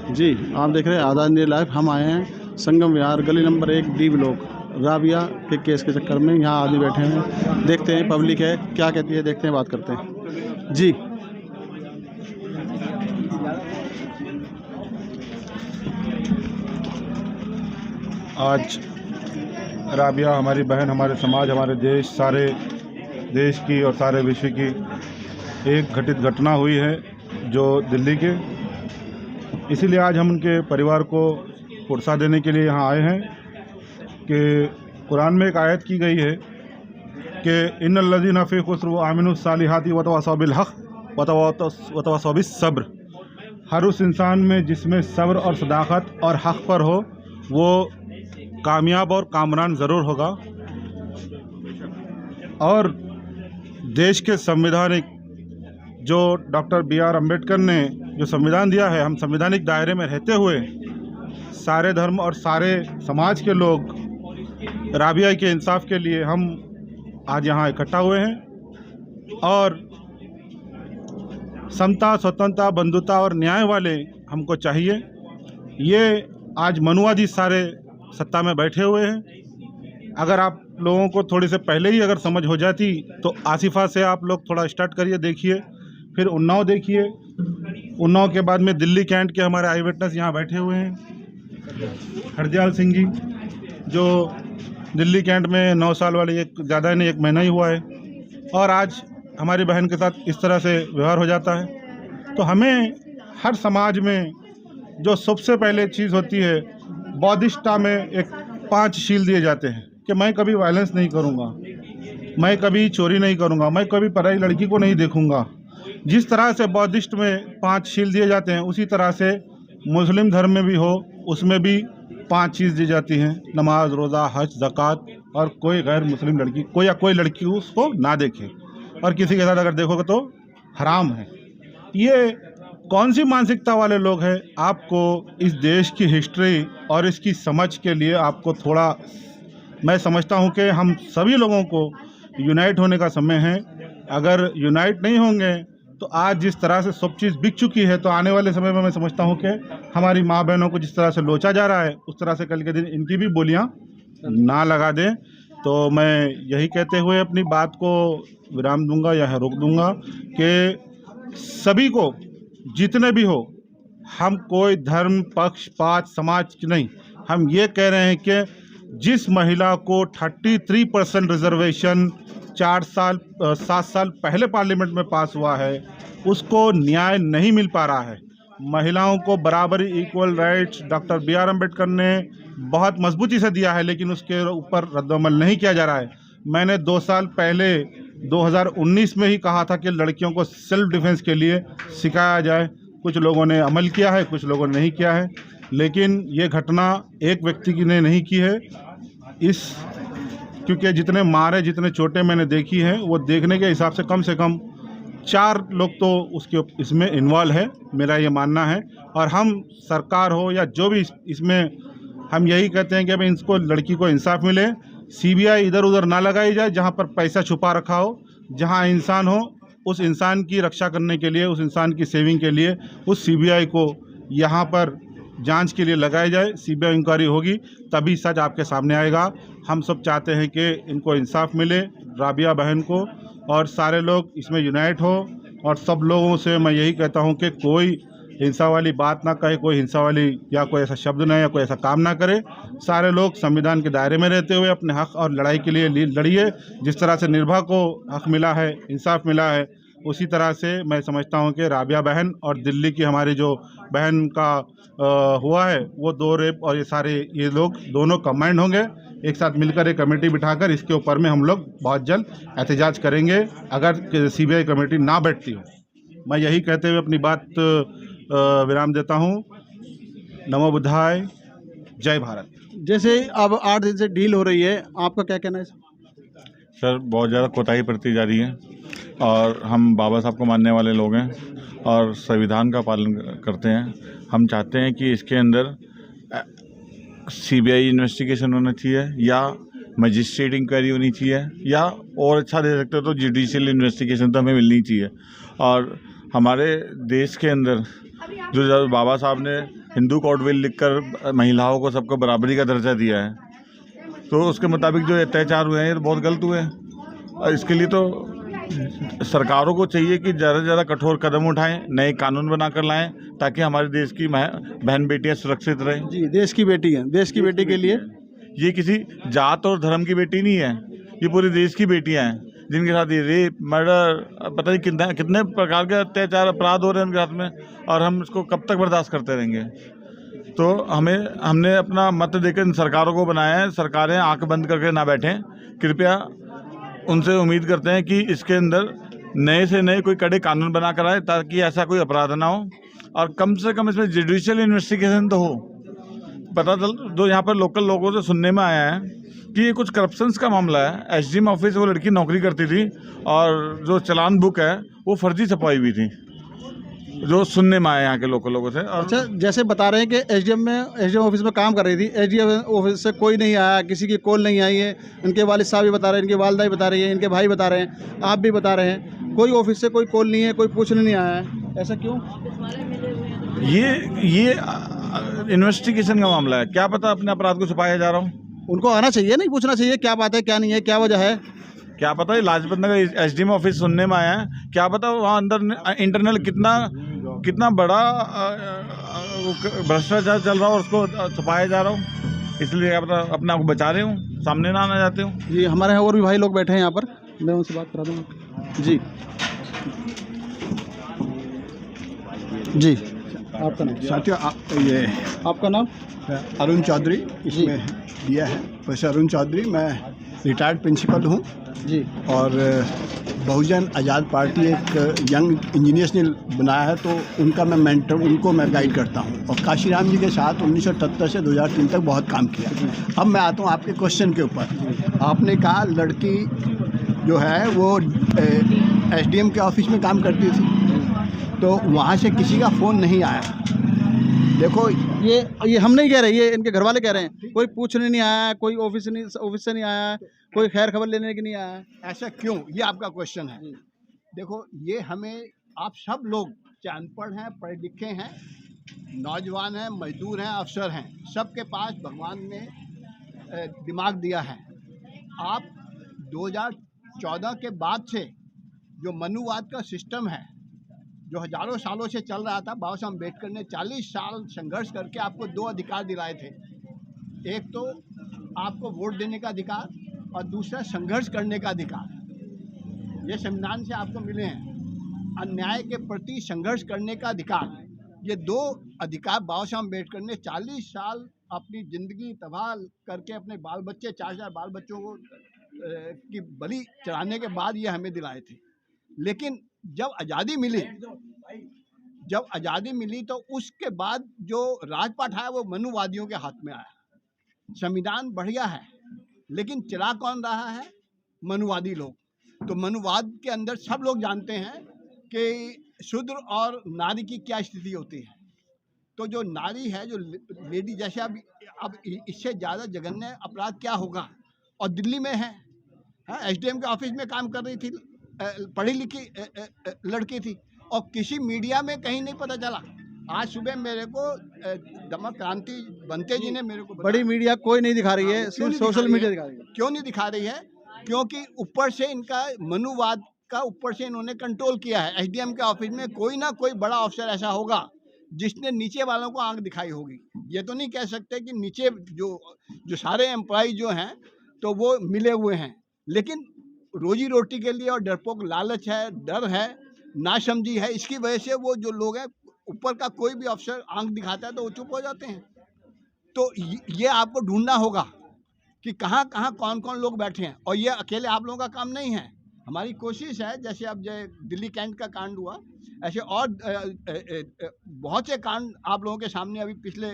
जी, आप देख रहे हैं आज़ाद इंडिया लाइव। हम आए हैं संगम विहार गली नंबर 1 डी ब्लॉक। राबिया के केस के चक्कर में यहाँ आदमी बैठे हैं। देखते हैं पब्लिक है क्या कहती है, देखते हैं, बात करते हैं। जी, आज राबिया हमारी बहन, हमारे समाज, हमारे देश, सारे देश की और सारे विश्व की एक घटित घटना हुई है जो दिल्ली के, इसीलिए आज हम उनके परिवार को पुरसा देने के लिए यहाँ आए हैं कि कुरान में एक आयत की गई है कि इन्नल्लज़ीना फ़ी खुस्र व आमिनुस सालिहाति व तवासौ बिल हक़ व तवासौ बिस सब्र। हर उस इंसान में जिसमें सब्र और सदाकत और हक़ पर हो वो कामयाब और कामरान ज़रूर होगा। और देश के संवैधानिक जो डॉक्टर B.R. अम्बेडकर ने जो संविधान दिया है, हम संवैधानिक दायरे में रहते हुए सारे धर्म और सारे समाज के लोग राबिया के इंसाफ के लिए हम आज यहाँ इकट्ठा हुए हैं। और समता, स्वतंत्रता, बंधुता और न्याय वाले हमको चाहिए। ये आज मनुवादी सारे सत्ता में बैठे हुए हैं। अगर आप लोगों को थोड़ी से पहले ही अगर समझ हो जाती तो आसिफा से आप लोग थोड़ा स्टार्ट करिए, देखिए, फिर उन्नाव देखिए, उन्नाव के बाद में दिल्ली कैंट के हमारे आई विटनेस यहाँ बैठे हुए हैं। हरदयाल सिंह जी जो दिल्ली कैंट में 9 साल वाले, एक ज़्यादा नहीं 1 महीना ही हुआ है, और आज हमारी बहन के साथ इस तरह से व्यवहार हो जाता है। तो हमें हर समाज में जो सबसे पहले चीज़ होती है, बौद्धिष्टता में एक 5 शील दिए जाते हैं कि मैं कभी वायलेंस नहीं करूँगा, मैं कभी चोरी नहीं करूँगा, मैं कभी पराई लड़की को नहीं देखूँगा। जिस तरह से बौद्धिष्ट में 5 शील दिए जाते हैं, उसी तरह से मुस्लिम धर्म में भी हो, उसमें भी 5 चीज़ दी जाती हैं, नमाज, रोज़ा, हज, ज़कात, और कोई गैर मुस्लिम लड़की कोई लड़की उसको ना देखे, और किसी के साथ अगर देखोगे तो हराम है। ये कौन सी मानसिकता वाले लोग हैं? आपको इस देश की हिस्ट्री और इसकी समझ के लिए आपको थोड़ा, मैं समझता हूँ कि हम सभी लोगों को यूनाइट होने का समय है। अगर यूनाइट नहीं होंगे तो आज जिस तरह से सब चीज़ बिक चुकी है, तो आने वाले समय में मैं समझता हूँ कि हमारी माँ बहनों को जिस तरह से लोचा जा रहा है, उस तरह से कल के दिन इनकी भी बोलियाँ ना लगा दें। तो मैं यही कहते हुए अपनी बात को विराम दूंगा या रोक दूंगा कि सभी को, जितने भी हो, हम कोई धर्म, पक्ष, पात, समाज नहीं, हम ये कह रहे हैं कि जिस महिला को 33% रिजर्वेशन 7 साल पहले पार्लियामेंट में पास हुआ है, उसको न्याय नहीं मिल पा रहा है। महिलाओं को बराबरी, equal rights doctor B.R. Ambedkar ने बहुत मजबूती से दिया है, लेकिन उसके ऊपर रद्दअमल नहीं किया जा रहा है। मैंने 2 साल पहले 2019 में ही कहा था कि लड़कियों को सेल्फ डिफेंस के लिए सिखाया जाए। कुछ लोगों ने अमल किया है, कुछ लोगों ने नहीं किया है, लेकिन ये घटना एक व्यक्ति की ने नहीं की है। क्योंकि जितने मारे, जितने चोटें मैंने देखी हैं, वो देखने के हिसाब से कम 4 लोग तो इसमें इन्वॉल्व है, मेरा ये मानना है। और हम सरकार हो या जो भी इसमें, हम यही कहते हैं कि भाई इसको, लड़की को इंसाफ मिले। CBI इधर उधर ना लगाई जाए जहाँ पर पैसा छुपा रखा हो। जहाँ इंसान हो, उस इंसान की रक्षा करने के लिए, उस इंसान की सेविंग के लिए उस CBI को यहाँ पर जांच के लिए लगाई जाए। CBI इंक्वायरी होगी तभी सच आपके सामने आएगा। हम सब चाहते हैं कि इनको इंसाफ मिले, राबिया बहन को, और सारे लोग इसमें यूनाइट हो। और सब लोगों से मैं यही कहता हूं कि कोई हिंसा वाली बात ना कहे, कोई हिंसा वाली या कोई ऐसा शब्द ना, या कोई ऐसा काम ना करे। सारे लोग संविधान के दायरे में रहते हुए अपने हक और लड़ाई के लिए लड़िए। जिस तरह से निर्भया को हक मिला है, इंसाफ मिला है, उसी तरह से मैं समझता हूं कि राबिया बहन और दिल्ली की हमारी जो बहन का हुआ है, वो 2 रेप और ये लोग दोनों कंबाइंड होंगे, एक साथ मिलकर एक कमेटी बिठाकर इसके ऊपर में हम लोग बहुत जल्द एहतजाज करेंगे अगर CBI कमेटी ना बैठती हो। मैं यही कहते हुए अपनी बात विराम देता हूँ। नमो बुद्धाय, जय भारत। जैसे अब 8 दिन से डील हो रही है, आपका क्या कहना है? सर, बहुत ज़्यादा कोताही बरती जा रही है, और हम बाबा साहब को मानने वाले लोग हैं और संविधान का पालन करते हैं। हम चाहते हैं कि इसके अंदर CBI इन्वेस्टिगेशन होना चाहिए, या मजिस्ट्रेट इंक्वायरी होनी चाहिए, या और अच्छा दे सकते हो तो जुडिशियल इन्वेस्टिगेशन तो हमें मिलनी चाहिए। और हमारे देश के अंदर जो बाबा साहब ने हिंदू कोड बिल लिखकर महिलाओं को सबको बराबरी का दर्जा दिया है, तो उसके मुताबिक जो अत्याचार हुए हैं ये बहुत गलत हुए हैं। और इसके लिए तो सरकारों को चाहिए कि ज़्यादा से ज़्यादा कठोर कदम उठाएं, नए कानून बनाकर लाएं, ताकि हमारे देश की बहन बेटियां सुरक्षित रहें। जी, देश की बेटी है, देश की बेटी के लिए ये किसी जात और धर्म की बेटी नहीं है, ये पूरे देश की बेटियां हैं जिनके साथ ये रेप, मर्डर, पता नहीं कितने प्रकार के अत्याचार अपराध हो रहे हैं उनके साथ में, और हम इसको कब तक बर्दाश्त करते रहेंगे। तो हमने अपना मत देकर इन सरकारों को बनाया है। सरकारें आंख बंद करके ना बैठें, कृपया उनसे उम्मीद करते हैं कि इसके अंदर नए से नए कोई कड़े कानून बना कर आए, ताकि ऐसा कोई अपराध ना हो, और कम से कम इसमें जुडिशियल इन्वेस्टिगेशन तो हो। पता चल जो यहाँ पर लोकल लोगों से सुनने में आया है कि ये कुछ करप्शंस का मामला है। एसडीएम ऑफिस वो लड़की नौकरी करती थी और जो चालान बुक है वो फर्जी छपाई हुई थी, जो सुनने में आया यहाँ के लोकल लोगों से। और अच्छा, जैसे बता रहे हैं कि एसडीएम ऑफिस में काम कर रही थी, एसडीएम ऑफिस से कोई नहीं आया, किसी की कॉल नहीं आई है। इनके वालिद साहब भी बता रहे हैं, इनकी वालदा भी बता रही है, इनके भाई बता रहे हैं, आप भी बता रहे हैं, कोई ऑफिस से कोई कॉल नहीं है, कोई पूछने नहीं आया है। ऐसा क्यों? ये इन्वेस्टिगेशन का मामला है, क्या पता अपने अपराध को छुपाया जा रहा हूँ। उनको आना चाहिए, नहीं पूछना चाहिए क्या बात है, क्या नहीं है, क्या वजह है? क्या पता ये लाजपत नगर एसडीएम ऑफिस सुनने में आया है, क्या पता वहाँ अंदर इंटरनल कितना बड़ा भ्रष्टाचार चल रहा हो और उसको छुपाया जा रहा हो। इसलिए क्या पता अपने आप को बचा रहे हूँ, सामने ना आना चाहते हूँ। जी, हमारे यहाँ और भी भाई लोग बैठे हैं यहाँ पर, मैं उनसे बात करा दूँगा। जी जी, आपका नाम? साथियों, ये आपका नाम? अरुण चौधरी इसमें दिया है। प्रोफेसर अरुण चौधरी, मैं रिटायर्ड प्रिंसिपल हूँ जी। और बहुजन आज़ाद पार्टी एक यंग इंजीनियर्स ने बनाया है, तो उनका मैं मेंटर, उनको मैं गाइड करता हूँ। और काशीराम जी के साथ 1978 से 2003 तक बहुत काम किया। अब मैं आता हूँ आपके क्वेश्चन के ऊपर। आपने कहा लड़की जो है वो एसडीएम के ऑफिस में काम करती थी, तो वहाँ से किसी का फ़ोन नहीं आया। देखो, ये हम नहीं कह रहे, ये इनके घर वाले कह रहे हैं, कोई पूछने नहीं आया, कोई ऑफिस से नहीं आया, कोई खैर खबर लेने के नहीं आया। ऐसा क्यों? ये आपका क्वेश्चन है। देखो, ये हमें, आप सब लोग चाहे अनपढ़ हैं, पढ़े लिखे हैं, नौजवान हैं, मजदूर हैं, अफसर हैं, सबके पास भगवान ने दिमाग दिया है। आप 2014 के बाद से जो मनुवाद का सिस्टम है, जो हजारों सालों से चल रहा था, बाबा साहब अम्बेडकर ने 40 साल संघर्ष करके आपको 2 अधिकार दिलाए थे। एक तो आपको वोट देने का अधिकार और दूसरा संघर्ष करने का अधिकार। ये संविधान से आपको मिले हैं। अन्याय के प्रति संघर्ष करने का अधिकार, ये 2 अधिकार बाबा साहब अम्बेडकर ने 40 साल अपनी ज़िंदगी तबाह करके अपने बाल बच्चे, 4 बाल बच्चों को की बलि चढ़ाने के बाद ये हमें दिलाए थे। लेकिन जब आज़ादी मिली तो उसके बाद जो राजपाट आया वो मनुवादियों के हाथ में आया। संविधान बढ़िया है, लेकिन चला कौन रहा है? मनुवादी लोग। तो मनुवाद के अंदर सब लोग जानते हैं कि शूद्र और नारी की क्या स्थिति होती है। तो जो नारी है, जो लेडी, जैसे अब इससे ज़्यादा जघन्य अपराध क्या होगा? और दिल्ली में है, एसडीएम के ऑफिस में काम कर रही थी, पढ़ी लिखी लड़की थी, और किसी मीडिया में कहीं नहीं पता चला। आज सुबह मेरे को दमक क्रांति बनते जी ने मेरे को बड़ी मीडिया कोई नहीं दिखा रही है, सिर्फ सोशल मीडिया दिखा रही है। क्यों नहीं दिखा रही है? क्योंकि ऊपर से इनका मनुवाद का ऊपर से इन्होंने कंट्रोल किया है। एसडीएम के ऑफिस में कोई ना कोई बड़ा अफसर ऐसा होगा जिसने नीचे वालों को आंख दिखाई होगी। ये तो नहीं कह सकते कि नीचे जो सारे एम्प्लॉय जो हैं तो वो मिले हुए हैं, लेकिन रोजी रोटी के लिए और डरपोक लालच है, डर है, नासमझी है, इसकी वजह से वो जो लोग हैं, ऊपर का कोई भी अफसर आंख दिखाता है तो वो चुप हो जाते हैं। तो ये आपको ढूंढना होगा कि कहाँ कहाँ कौन कौन लोग बैठे हैं, और ये अकेले आप लोगों का काम नहीं है। हमारी कोशिश है, जैसे अब जो दिल्ली कैंट का कांड हुआ, ऐसे और बहुत से कांड आप लोगों के सामने अभी पिछले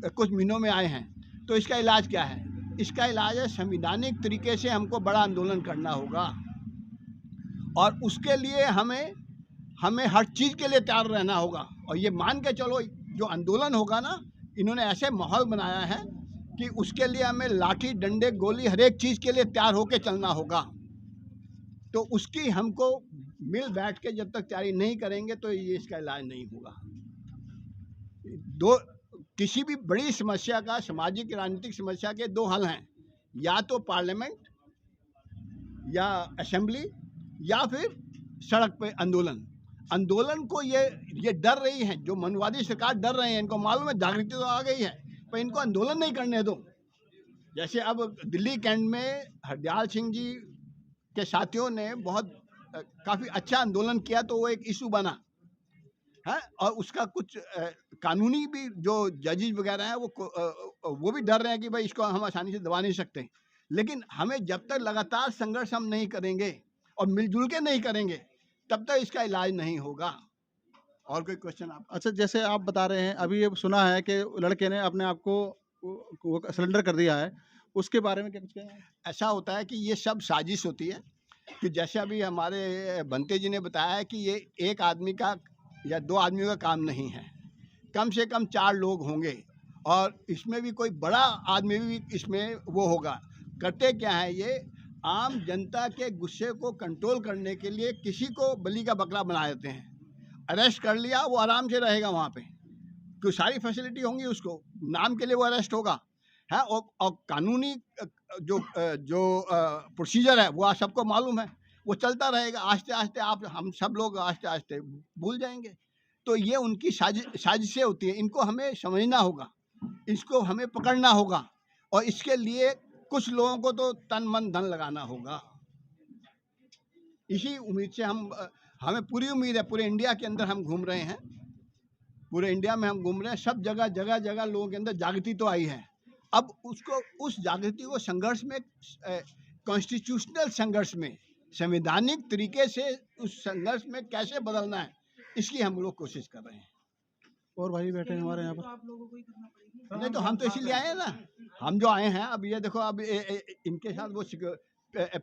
कुछ महीनों में आए हैं। तो इसका इलाज क्या है? इसका इलाज है संवैधानिक तरीके से हमको बड़ा आंदोलन करना होगा, और उसके लिए हमें हर चीज़ के लिए तैयार रहना होगा। और ये मान के चलो, जो आंदोलन होगा ना, इन्होंने ऐसे माहौल बनाया है कि उसके लिए हमें लाठी, डंडे, गोली, हर एक चीज़ के लिए तैयार होके चलना होगा। तो उसकी हमको मिल बैठ के जब तक तैयारी नहीं करेंगे तो ये इसका इलाज नहीं होगा। दो किसी भी बड़ी समस्या का, सामाजिक राजनीतिक समस्या के दो हल हैं, या तो पार्लियामेंट या असेंबली या फिर सड़क पे आंदोलन। आंदोलन को ये डर रही है, जो मनवादी सरकार डर रहे हैं, इनको मालूम है जागृति तो आ गई है, पर इनको आंदोलन नहीं करने दो। जैसे अब दिल्ली कैंट में हरदयाल सिंह जी के साथियों ने बहुत काफ़ी अच्छा आंदोलन किया, तो वो एक इशू बना है, और उसका कुछ कानूनी भी जो जजेस वगैरह हैं वो भी डर रहे हैं कि भाई इसको हम आसानी से दबा नहीं सकते। लेकिन हमें जब तक लगातार संघर्ष हम नहीं करेंगे और मिलजुल के नहीं करेंगे, तब तक इसका इलाज नहीं होगा। और कोई क्वेश्चन आप? अच्छा, जैसे आप बता रहे हैं, अभी ये सुना है कि लड़के ने अपने आप को सरेंडर कर दिया है, उसके बारे में क्या कुछ कहें? ऐसा होता है कि ये सब साजिश होती है, कि जैसे अभी हमारे बंते जी ने बताया है कि ये एक आदमी का या दो आदमियों का काम नहीं है, कम से कम 4 लोग होंगे, और इसमें भी कोई बड़ा आदमी भी इसमें वो होगा। करते क्या है, ये आम जनता के गुस्से को कंट्रोल करने के लिए किसी को बलि का बकरा बना देते हैं। अरेस्ट कर लिया, वो आराम से रहेगा वहाँ पे, क्यों सारी फैसिलिटी होंगी, उसको नाम के लिए वो अरेस्ट होगा है। और कानूनी जो प्रोसीजर है वो आप सबको मालूम है, वो चलता रहेगा। आस्ते आस्ते हम सब लोग आस्ते आस्ते भूल जाएंगे। तो ये उनकी साजिशें होती हैं, इनको हमें समझना होगा, इसको हमें पकड़ना होगा, और इसके लिए कुछ लोगों को तो तन मन धन लगाना होगा। इसी उम्मीद से हमें पूरी उम्मीद है, पूरे इंडिया के अंदर हम घूम रहे हैं, पूरे इंडिया में हम घूम रहे हैं, सब जगह जगह जगह लोगों के अंदर जागृति तो आई है। अब उसको, उस जागृति को संघर्ष में, कॉन्स्टिट्यूशनल संघर्ष में, संवैधानिक तरीके से उस संघर्ष में कैसे बदलना है, इसकी हम लोग कोशिश कर रहे हैं। और भाई बैठे हैं हमारे यहाँ पर। नहीं तो हम तो इसीलिए आए हैं ना, हम जो आए हैं। अब ये देखो, अब इनके साथ वो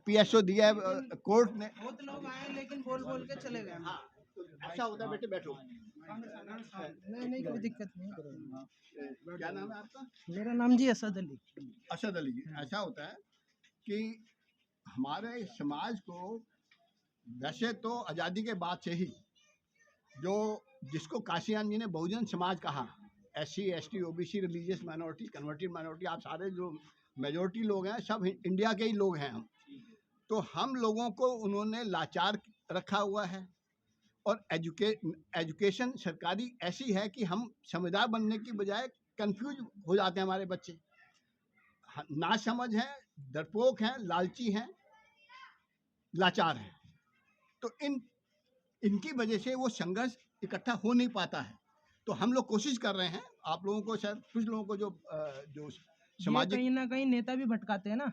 PSO दिया है कोर्ट ने। बहुत लोग आए लेकिन बोल बोल के चले गए। हाँ, ऐसा होता है, बेटे बैठो। नहीं कोई दिक्कत नहीं। क्या नाम है आपका? मेरा नाम जी असद अली। असद अली जी। ऐसा होता है कि हमारे समाज को वैसे तो आज़ादी के बाद से ही, जो जिसको काशियान जी ने बहुजन समाज कहा, SC ST OBC religious minority, converted minority, आप सारे जो मेजॉरिटी लोग हैं सब इंडिया के ही लोग हैं हम। तो हम लोगों को उन्होंने लाचार रखा हुआ है, और एजुकेशन सरकारी ऐसी है कि हम समझदार बनने की बजाय कंफ्यूज हो जाते हैं। हमारे बच्चे ना समझ हैं, डरपोक हैं, लालची हैं, लाचार हैं। तो इनकी वजह से वो संघर्ष इकट्ठा हो नहीं पाता है। तो हम लोग कोशिश कर रहे हैं, आप लोगों को, शायद कुछ लोगों को जो सामाजिक, कहीं ना कहीं नेता भी भटकाते हैं ना।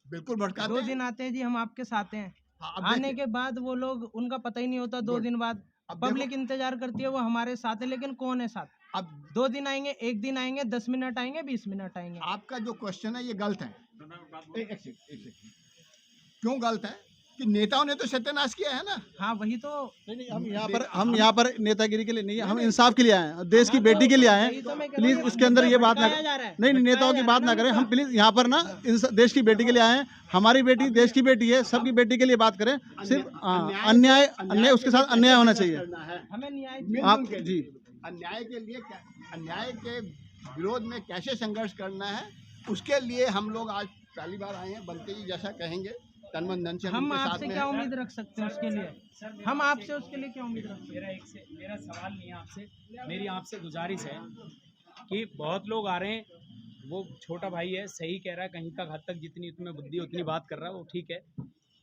बिल्कुल भटकाते 2 हैं। दिन आते हैं जी, हम आपके साथ हैं, हाँ, अब आने देखिए, के बाद वो लोग, उनका पता ही नहीं होता। 2 दिन बाद अब देखो, पब्लिक इंतजार करती है, वो हमारे साथ है, लेकिन कौन है साथ? अब 2 दिन आएंगे, 1 दिन आएंगे, 10 मिनट आएंगे, 20 मिनट आएंगे। आपका जो क्वेश्चन है ये गलत है। एक सेकंड। क्यों गलत है? कि नेताओं ने तो सत्यानाश किया है ना। हाँ वही तो। नहीं, हम यहाँ पर नेतागिरी के लिए नहीं, हम इंसाफ के लिए आए हैं, देश की बेटी के लिए आए हैं। प्लीज उसके अंदर ये बात ना करें। नहीं, नेताओं की बात ना करें। हम प्लीज यहाँ पर ना देश की बेटी के लिए आए हैं। हमारी बेटी देश की बेटी है, सबकी बेटी के लिए बात करें। सिर्फ अन्याय उसके साथ अन्याय होना चाहिए। हमें न्याय आप जी, अन्याय के लिए, अन्याय के विरोध में कैसे संघर्ष करना है, उसके लिए हम लोग आज पहली बार आए हैं। बंते जी जैसा कहेंगे, तन मन धन से हम आपसे क्या उम्मीद रख सकते हैं उसके लिए? हम आपसे उसके लिए क्या उम्मीद रख सकते हैं? मेरा सवाल नहीं है आपसे, मेरी आपसे गुजारिश है कि बहुत लोग आ रहे हैं, वो छोटा भाई है, सही कह रहा है, कहीं तक हद तक जितनी उसमें बुद्धि उतनी बात कर रहा है, वो ठीक है।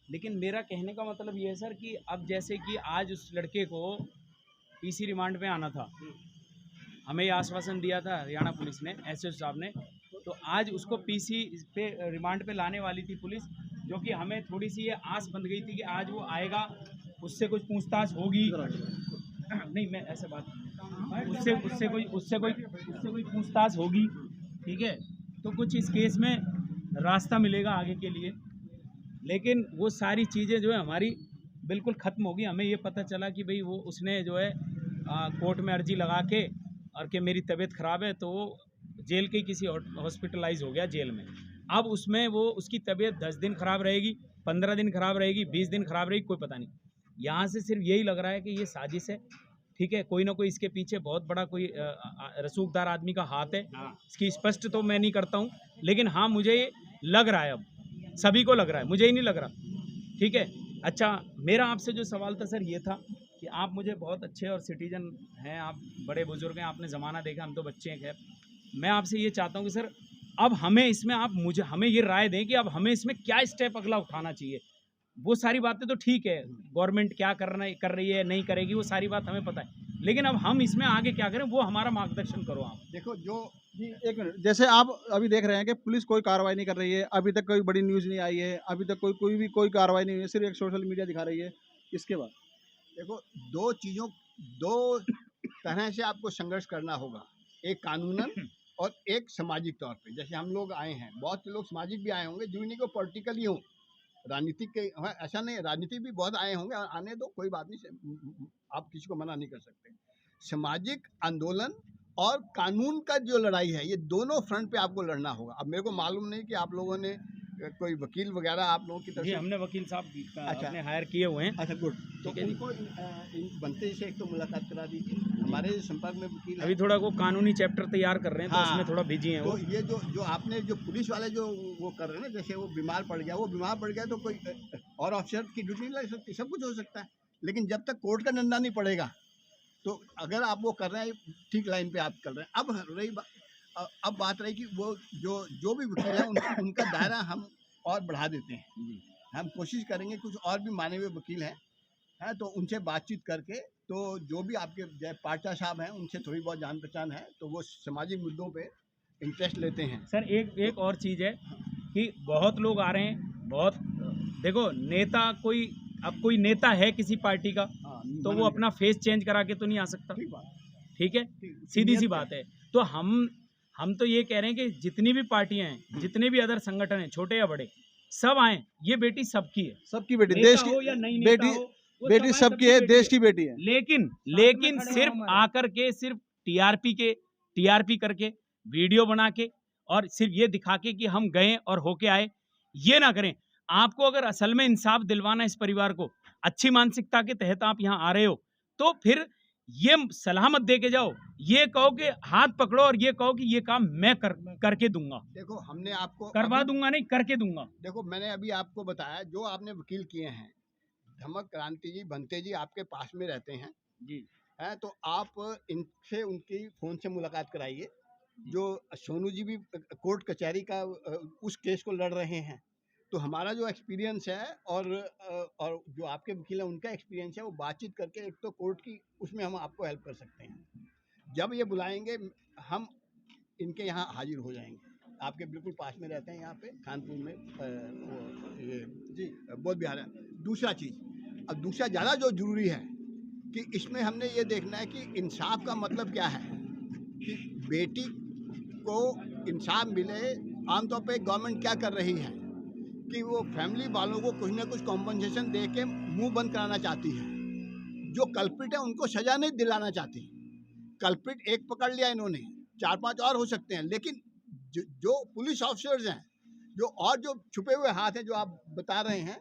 लेकिन मेरा कहने का मतलब ये है सर कि अब जैसे कि आज उस लड़के को PC रिमांड पे आना था, हमें ये आश्वासन दिया था हरियाणा पुलिस ने, SO साहब ने, तो आज उसको PC पे रिमांड पे लाने वाली थी पुलिस, जो कि हमें थोड़ी सी ये आस बंध गई थी कि आज वो आएगा, उससे कुछ पूछताछ होगी। नहीं, मैं ऐसे बात, उससे कोई पूछताछ होगी, ठीक है, तो कुछ इस केस में रास्ता मिलेगा आगे के लिए। लेकिन वो सारी चीज़ें जो है हमारी बिल्कुल ख़त्म होगी। हमें ये पता चला कि भाई वो उसने जो है कोर्ट में अर्जी लगा के, और कि मेरी तबीयत ख़राब है, तो वो जेल के किसी हॉस्पिटलाइज हो गया जेल में। अब उसमें वो, उसकी तबीयत 10 दिन ख़राब रहेगी, 15 दिन ख़राब रहेगी, 20 दिन ख़राब रहेगी, कोई पता नहीं। यहाँ से सिर्फ यही लग रहा है कि ये साजिश है, ठीक है, कोई ना कोई इसके पीछे बहुत बड़ा कोई रसूखदार आदमी का हाथ है। इसकी स्पष्ट तो मैं नहीं करता हूँ, लेकिन हाँ मुझे ये लग रहा है, अब सभी को लग रहा है, मुझे ही नहीं लग रहा। ठीक है। अच्छा, मेरा आपसे जो सवाल था सर ये था कि आप मुझे बहुत अच्छे और सिटीजन हैं, आप बड़े बुजुर्ग हैं, आपने ज़माना देखा, हम तो बच्चे हैं। खैर, मैं आपसे ये चाहता हूँ कि सर अब हमें इसमें आप हमें ये राय दें कि अब हमें इसमें क्या स्टेप अगला उठाना चाहिए। वो सारी बातें तो ठीक है, गवर्नमेंट क्या कर रही है नहीं करेगी, वो सारी बात हमें पता है, लेकिन अब हम इसमें आगे क्या करें वो हमारा मार्गदर्शन करो आप। देखो जो जी एक मिनट, जैसे आप अभी देख रहे हैं कि पुलिस कोई कार्रवाई नहीं कर रही है, अभी तक कोई बड़ी न्यूज़ नहीं आई है, अभी तक कोई कार्रवाई नहीं हुई है, सिर्फ एक सोशल मीडिया दिखा रही है। इसके बाद देखो दो तरह से आपको संघर्ष करना होगा, एक कानूनन और एक सामाजिक तौर पे। जैसे हम लोग आए हैं, बहुत से लोग सामाजिक भी आए होंगे, जो नहीं को पॉलिटिकली हो, राजनीतिक के ऐसा नहीं, राजनीतिक भी बहुत आए होंगे, आने दो, कोई बात नहीं, आप किसी को मना नहीं कर सकते। सामाजिक आंदोलन और कानून का जो लड़ाई है, ये दोनों फ्रंट पे आपको लड़ना होगा। अब मेरे को मालूम नहीं कि आप लोगों ने कोई वकील वगैरह आप लोगों की तरफ जी से। हमने वकील साहब अच्छा। अपने हायर किए हुए हैं। अच्छा, गुड। तो ठीक है जी। उनको इन बनते से एक तो मुलाकात करा दीजिए, हमारे संपर्क में वकील अभी है। थोड़ा वो कानूनी चैप्टर तैयार कर रहे हैं, तो हाँ। उसमें थोड़ा बिजी हैं तो वो। ये जो आपने जो पुलिस वाले जो वो कर रहे हैं ना, जैसे वो बीमार पड़ गया तो कोई और ऑफिसर की ड्यूटी नहीं लग सकती, सब कुछ हो सकता है, लेकिन जब तक कोर्ट का डंडा नहीं पड़ेगा, तो अगर आप वो कर रहे हैं, ठीक लाइन पे आप कर रहे हैं। अब बात रही कि वो जो भी वकील है उनका दायरा हम और बढ़ा देते हैं। हम कोशिश करेंगे, कुछ और भी माने हुए वकील हैं, तो उनसे बातचीत करके, तो जो भी आपके जय पाटा साहब हैं, उनसे थोड़ी बहुत जान पहचान है, तो वो सामाजिक मुद्दों पे इंटरेस्ट लेते हैं। सर एक और चीज़ है कि बहुत लोग आ रहे हैं, बहुत देखो नेता कोई नेता है किसी पार्टी का, हाँ, तो वो अपना फेस चेंज करा के तो नहीं आ सकता। ठीक बात, ठीक है, ठीक, सीधी सी नियत बात है। तो हम तो ये कह रहे हैं कि जितनी भी पार्टियां हैं, जितने भी अदर संगठन हैं, छोटे या बड़े, सब आए। ये बेटी सबकी है, सबकी बेटी, नेता देश हो या की नहीं नेता बेटी, हो, वो बेटी सब आए, सबकी है, देश की बेटी है। लेकिन खड़े सिर्फ हो हमारे। आकर के सिर्फ टीआरपी करके वीडियो बना के और सिर्फ ये दिखा के कि हम गए और होके आए, ये ना करें। आपको अगर असल में इंसाफ दिलवाना इस परिवार को, अच्छी मानसिकता के तहत आप यहाँ आ रहे हो, तो फिर ये सलाह मत दे के जाओ, ये कहो कि हाथ पकड़ो और ये कहो कि ये काम मैं करके दूंगा, देखो हमने आपको करवा दूंगा नहीं, करके दूंगा। देखो मैंने अभी आपको बताया, जो आपने वकील किए हैं, धमक क्रांति जी, बनते जी आपके पास में रहते हैं जी हैं, तो आप इनसे उनकी फ़ोन से मुलाकात कराइए। जो सोनू जी भी कोर्ट कचहरी का उस केस को लड़ रहे हैं, तो हमारा जो एक्सपीरियंस है और जो आपके वकील हैं उनका एक्सपीरियंस है, वो बातचीत करके एक तो कोर्ट की उसमें हम आपको हेल्प कर सकते हैं। जब ये बुलाएंगे हम इनके यहाँ हाजिर हो जाएंगे। आपके बिल्कुल पास में रहते हैं, यहाँ पे कानपुर में ये जी बोध विहार है। दूसरा चीज़, अब दूसरा ज़्यादा जो ज़रूरी है कि इसमें हमने ये देखना है कि इंसाफ का मतलब क्या है, कि बेटी को इंसाफ मिले। आमतौर पे गवर्नमेंट क्या कर रही है कि वो फैमिली वालों को कुछ ना कुछ कॉम्पनसेशन दे के मुँह बंद कराना चाहती है। जो कल्प्रिट है उनको सज़ा नहीं दिलाना चाहती। कल्प्रिट एक पकड़ लिया इन्होंने, 4-5 और हो सकते हैं, लेकिन जो पुलिस ऑफिसर्स हैं, जो छुपे हुए हाथ हैं जो आप बता रहे हैं,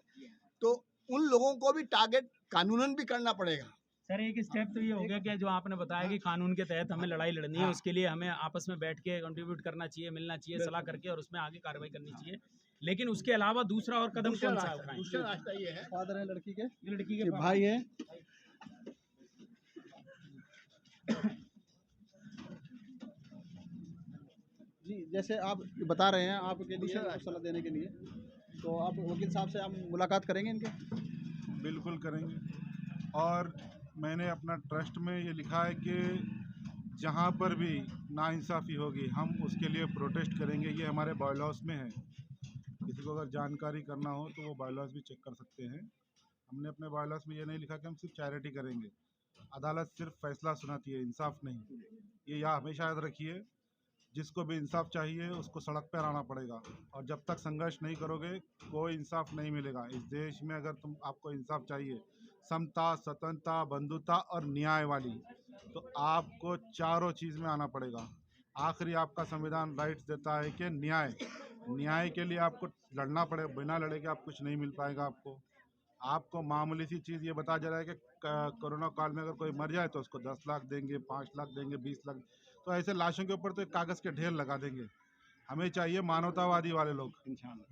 तो उन लोगों को भी टारगेट कानूनन भी करना पड़ेगा। सर, एक स्टेप तो ये हो गया कि जो आपने बताया कि कानून के तहत हमें लड़ाई लड़नी है, हाँ। उसके लिए हमें आपस में बैठ के कंट्रीब्यूट करना चाहिए, मिलना चाहिए, सलाह करके और उसमें आगे कार्रवाई करनी चाहिए। लेकिन उसके अलावा दूसरा और कदम कौन सा उठाएं? दूसरा रास्ता ये है, फादर है लड़की के, ये लड़की ये के भाई है। जी जैसे आप बता रहे हैं, आपके लिए दूसरा रास्ता। सलाह देने के लिए, तो आप वकील साहब से आप मुलाकात करेंगे इनके? बिल्कुल करेंगे। और मैंने अपना ट्रस्ट में ये लिखा है कि जहाँ पर भी नाइंसाफ़ी होगी हम उसके लिए प्रोटेस्ट करेंगे। ये हमारे बायलॉज में है, किसी को अगर जानकारी करना हो तो वो बायलॉज भी चेक कर सकते हैं। हमने अपने बायलॉज में ये नहीं लिखा कि हम सिर्फ चैरिटी करेंगे। अदालत सिर्फ फैसला सुनाती है, इंसाफ नहीं। ये हमेशा याद रखिए, जिसको भी इंसाफ चाहिए उसको सड़क पर आना पड़ेगा, और जब तक संघर्ष नहीं करोगे कोई इंसाफ नहीं मिलेगा। इस देश में अगर आपको इंसाफ चाहिए, समता, स्वतंत्रता, बंधुता और न्याय वाली, तो आपको चारों चीज़ में आना पड़ेगा। आखिरी आपका संविधान राइट्स देता है कि न्याय के लिए आपको लड़ना पड़ेगा, बिना लड़े के आप कुछ नहीं मिल पाएगा आपको। आपको मामूली सी चीज़ ये बताया जा रहा है कि कोरोना काल में अगर कोई मर जाए तो उसको 10 लाख देंगे, 5 लाख देंगे, 20 लाख। तो ऐसे लाशों के ऊपर तो एक कागज़ के ढेर लगा देंगे। हमें चाहिए मानवतावादी वाले लोग,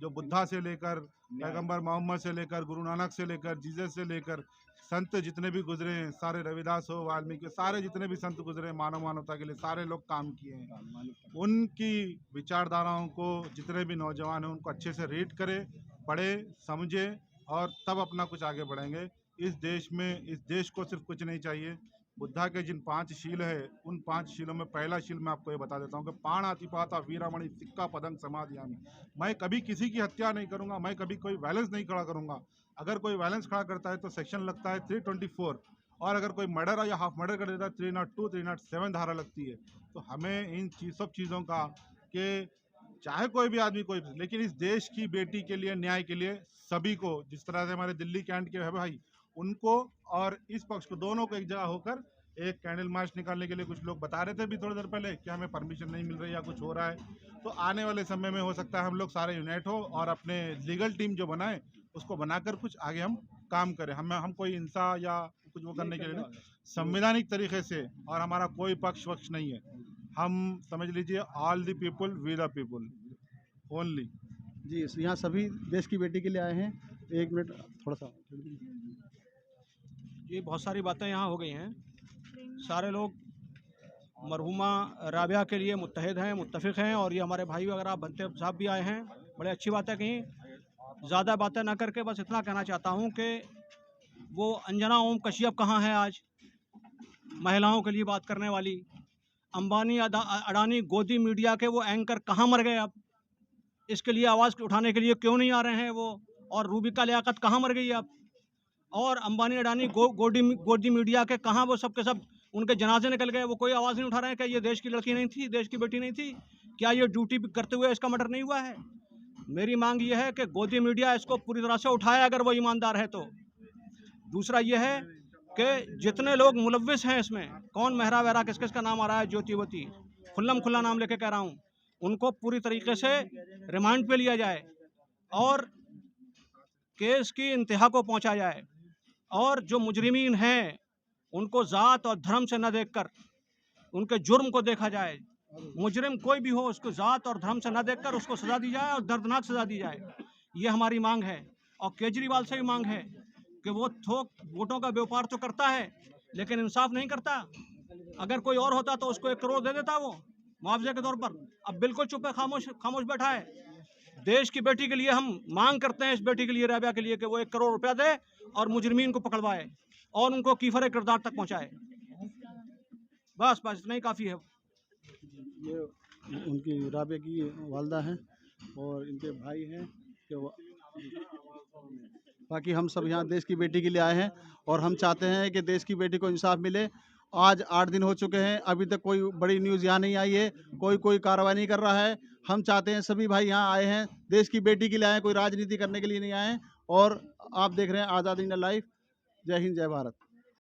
जो बुद्धा से लेकर पैगंबर मोहम्मद से लेकर गुरु नानक से लेकर जीसस से लेकर संत जितने भी गुजरे हैं, सारे रविदास हो, वाल्मीकि, सारे जितने भी संत गुजरे हैं मानवता के लिए, सारे लोग काम किए हैं। उनकी विचारधाराओं को जितने भी नौजवान हैं उनको अच्छे से रीड करें, पढ़े, समझे और तब अपना कुछ आगे बढ़ेंगे। इस देश को सिर्फ कुछ नहीं चाहिए। बुद्धा के जिन 5 शील है, उन 5 शीलों में पहला शील मैं आपको ये बता देता हूँ कि पाणातिपाता वीरामणि सिक्का पदंग समाधियामि। मैं कभी किसी की हत्या नहीं करूँगा, मैं कभी कोई वायलेंस नहीं खड़ा करूँगा। अगर कोई वायलेंस खड़ा करता है तो सेक्शन लगता है 324, और अगर कोई मर्डर या हाफ मर्डर कर देता है 302, 307 धारा लगती है। तो हमें इन सब चीज़ों का कि चाहे कोई भी आदमी कोई, लेकिन इस देश की बेटी के लिए, न्याय के लिए सभी को, जिस तरह से हमारे दिल्ली कैंट के है भाई, उनको और इस पक्ष को, दोनों को एक जगह होकर एक कैंडल मार्च निकालने के लिए कुछ लोग बता रहे थे भी थोड़ी देर पहले कि हमें परमिशन नहीं मिल रही या कुछ हो रहा है। तो आने वाले समय में हो सकता है हम लोग सारे यूनाइट हो और अपने लीगल टीम जो बनाए उसको बनाकर कुछ आगे हम काम करें। हम कोई हिंसा या कुछ वो करने के लिए नहीं, संवैधानिक तरीके से, और हमारा कोई पक्ष वक्ष नहीं है। हम समझ लीजिए all the people we the people only. जी, यहाँ सभी देश की बेटी के लिए आए हैं। 1 मिनट थोड़ा सा। ये बहुत सारी बातें यहाँ हो गई हैं। सारे लोग मरहुमा राबिया के लिए मुत्तहिद हैं, मुत्तफ़िक़ हैं, और ये हमारे भाई वगैरह बनते साहब भी आए हैं। बड़े अच्छी बातें कहीं। ज़्यादा बातें ना करके बस इतना कहना चाहता हूँ कि वो अंजना ओम कश्यप कहाँ है आज, महिलाओं के लिए बात करने वाली। अंबानी अडानी गोदी मीडिया के वो एंकर कहाँ मर गए अब, इसके लिए आवाज़ उठाने के लिए क्यों नहीं आ रहे हैं वो? और रूबिका लियाकत कहाँ मर गई अब? और अंबानी अडानी गोदी मीडिया के कहाँ वो सब के सब, उनके जनाजे निकल गए, वो कोई आवाज़ नहीं उठा रहे हैं। क्या ये देश की लड़की नहीं थी, देश की बेटी नहीं थी? क्या ये ड्यूटी करते हुए इसका मर्डर नहीं हुआ है? मेरी मांग ये है कि गोदी मीडिया इसको पूरी तरह से उठाए अगर वो ईमानदार है तो। दूसरा ये है कि जितने लोग मुलव्विस हैं इसमें, कौन महरा वहरा किस किस का नाम आ रहा है, ज्योतिवती, खुल्लम खुल्ला नाम लेके कह रहा हूँ, उनको पूरी तरीके से रिमांड पे लिया जाए और केस की इंतहा को पहुँचा जाए। और जो मुजरिमीन हैं उनको ज़ात और धर्म से न देखकर उनके जुर्म को देखा जाए। मुजरिम कोई भी हो उसको ज़ात और धर्म से न देखकर उसको सज़ा दी जाए और दर्दनाक सज़ा दी जाए। ये हमारी मांग है। और केजरीवाल से भी मांग है कि वो थोक वोटों का व्यापार तो करता है लेकिन इंसाफ नहीं करता। अगर कोई और होता तो उसको 1 करोड़ दे देता वो मुआवजे के तौर पर। अब बिल्कुल चुप है, खामोश बैठा है। देश की बेटी के लिए हम मांग करते हैं, इस बेटी के लिए, राबिया के लिए, कि वो 1 करोड़ रुपया दे और मुजरिमीन को पकड़वाए और उनको कीफर किरदार तक पहुंचाए। बस इतना ही काफ़ी है। ये उनकी राबिया की वालदा हैं और इनके भाई हैं कि बाकी हम सब यहाँ देश की बेटी के लिए आए हैं और हम चाहते हैं कि देश की बेटी को इंसाफ मिले। आज 8 दिन हो चुके हैं, अभी तक कोई बड़ी न्यूज़ यहाँ नहीं आई है, कोई कार्रवाई नहीं कर रहा है। हम चाहते हैं सभी भाई यहाँ आए हैं देश की बेटी के लिए आए हैं, कोई राजनीति करने के लिए नहीं आए हैं। और आप देख रहे हैं आज़ाद इंडिया लाइव। जय हिंद, जय भारत।